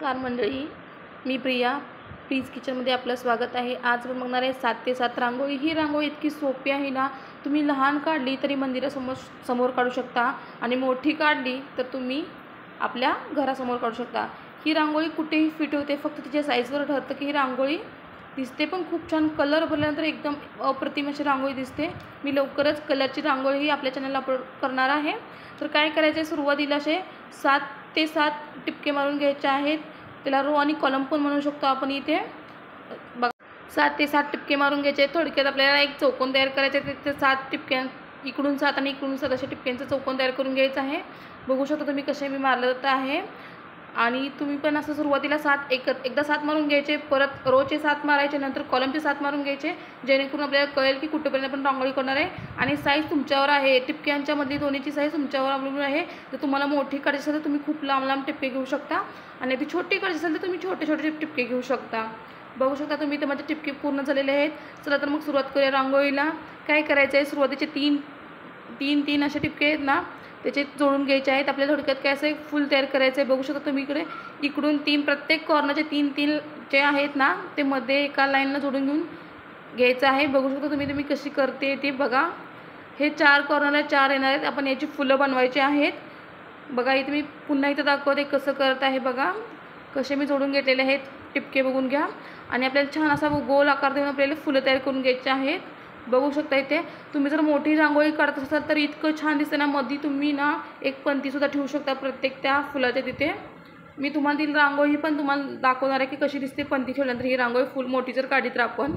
नमस्कार मंडळी, मी प्रिया प्लीज किचनमध्ये आपलं स्वागत आहे। आज आपण बघणार आहे 7 ते 7 रांगोळी। ही रांगोळी इतकी सोपी आहे ना, तुम्ही लहान काढली तरी मंदिरासमोर काढू शकता आणि मोठी काढली तर तुम्ही आपल्या घरासमोर काढू शकता। ही रांगोळी कुठेही फिट होते, फक्त तिच्या साईजवर ठरतं की ही रांगोळी दिसते पण खूप छान। कलर भरल्यानंतर एकदम अप्रतिम अशी रांगोळी दिसते। मी लवकरच कलरची रांगोळी आपल्या चॅनलला अपलोड करणार आहे। तर काय करायचं आहे, सुरुवातीला असे 7 ते 7 टिपके मारून घ्यायचे आहेत। त्याला रो आणि कॉलम पण म्हणू शकतो आपण। इथे बघा 7 ते 7 टिपके मारून घ्यायचे। थोडक्यात आपल्याला एक चौकोन तयार करायचा आहे। ते 7 टिपक्यां इकडून 7 आणि इकडून 7 अशा टिपक्यांचं चौकोन तयार करून घ्यायचं आहे। बघू शकता तुम्ही कसे मी मारलं जात आहे। आणि तुम्ही पण असं सुरुवातीला 7 एकदा 7 मारून घ्यायचे, परत रोचे 7 मारायचे, नंतर कॉलमचे 7 मारून घ्यायचे, जेणेकरून आपल्याला कळेल की कुठेपर्यंत आपण रांगोळी करणार आहे। आणि साईज तुमच्यावर आहे, टिपक्यांच्या मधली दोन्हीची साईज तुमच्यावर अवलंबून आहे। जर तुम्हाला मोठी काढायची असेल तर तुम्ही खूप लांब लांब टिपके घेऊ शकता, आणि ती छोटी काढायची असेल तर तुम्ही छोटे छोटे टिपके घेऊ शकता। बघू शकता तुम्ही ते माझे टिपके पूर्ण झालेले आहेत। चला तर मग सुरुवात करूया रांगोळीला। काय करायचं आहे, सुरुवातीचे तीन असे टिपके आहेत ना, त्याचे जोडून घ्यायचे आहेत। आपल्याला थोडक्यात काय असं एक फुल तयार करायचं आहे। बघू शकता तुम्ही इकडून 3 प्रत्येक कॉर्नरचे 3 जे आहेत ना, ते मध्ये एका लाईनला जोडून घेऊन घ्यायचं आहे। बघू शकता तुम्ही कशी करते ते बघा। हे 4 कॉर्नरला 4 येणार आहेत। आपण याची फुलं बनवायची आहेत। बघा इथे मी पुन्हा इथं दाखवते कसं करत आहे। बघा कसे मी जोडून घेतलेले आहेत टिपके, बघून घ्या। आणि आपल्याला छान असा गोल आकार देऊन आपल्याला फुलं तयार करून घ्यायचे आहेत। बघू शकता इथे तुम्ही जर मोठी रांगोळी काढत असाल तर इतकं छान दिसते ना, मध्ये तुम्ही ना एक पंतीसुद्धा ठेवू शकता प्रत्येक त्या फुलाच्या तिथे। मी तुम्हाला ती रांगोळी पण तुम्हाला दाखवणार आहे की कशी दिसते पंती ठेवल्यानंतर ही रांगोळी फुल मोठी जर काढली तर आपण।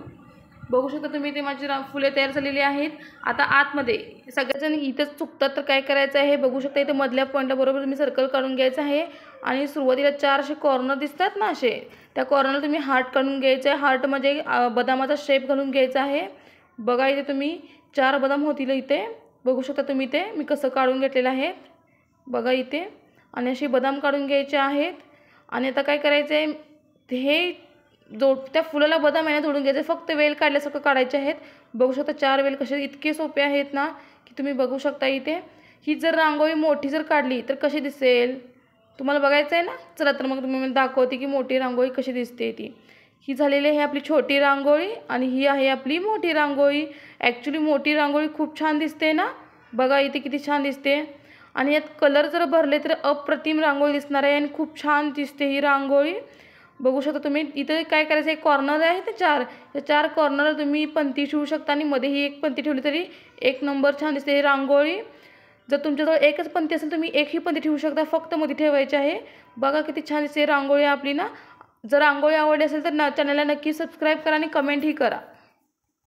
बघू शकता तुम्ही ते माझी फुले तयार झालेली आहेत। आता आतमध्ये सगळेजण इथंच चुकतात, तर काय करायचं आहे, बघू शकता इथे मधल्या पॉईंटला बरोबर तुम्ही सर्कल काढून घ्यायचं आहे। आणि सुरुवातीला 4 असे कॉर्नर दिसतात ना, असे त्या कॉर्नरला तुम्ही हार्ट काढून घ्यायचं आहे। हार्ट म्हणजे बदामाचा शेप घालून घ्यायचा आहे। बघा इथे तुम्ही 4 बदाम होतील इथे। बघू शकता तुम्ही ते मी कसं काढून घेतलेलं आहे बघा इथे। आणि असे बदाम काढून घ्यायचे आहेत। आणि आता काय करायचं आहे, हे त्या फुलाला बदाम याने जोडून घ्यायचे, फक्त वेल काढल्यासारखं काढायचे आहेत। बघू शकता 4 वेल कसे इतके सोपे आहेत ना, की तुम्ही बघू शकता इथे। ही जर रांगोळी मोठी जर काढली तर कशी दिसेल तुम्हाला बघायचं आहे ना। चला तर मग तुम्ही दाखवते की मोठी रांगोळी कशी दिसते ती। ही झालेली आहे आपली छोटी रांगोळी आणि ही आहे आपली मोठी रांगोळी। ॲक्च्युली मोठी रांगोळी खूप छान दिसते ना, बघा इथे किती छान दिसते। आणि यात कलर जर भरले तर अप्रतिम रांगोळी दिसणार आहे आणि खूप छान दिसते ही रांगोळी। बघू शकता तुम्ही इथे काय करायचं, एक कॉर्नर आहे ते 4, त्या 4 कॉर्नर तुम्ही पंती ठेवू शकता आणि मध्ये ही एक पंती ठेवली तरी एक नंबर छान दिसते ही रांगोळी। जर तुमच्याजवळ एकच पंती असेल तुम्ही एकही पंती ठेवू शकता, फक्त मध्ये ठेवायची आहे। बघा किती छान दिसते रांगोळी आपली ना। जर रांगोळी आवडली असेल तर चॅनलला नक्की सबस्क्राईब करा आणि कमेंटही करा।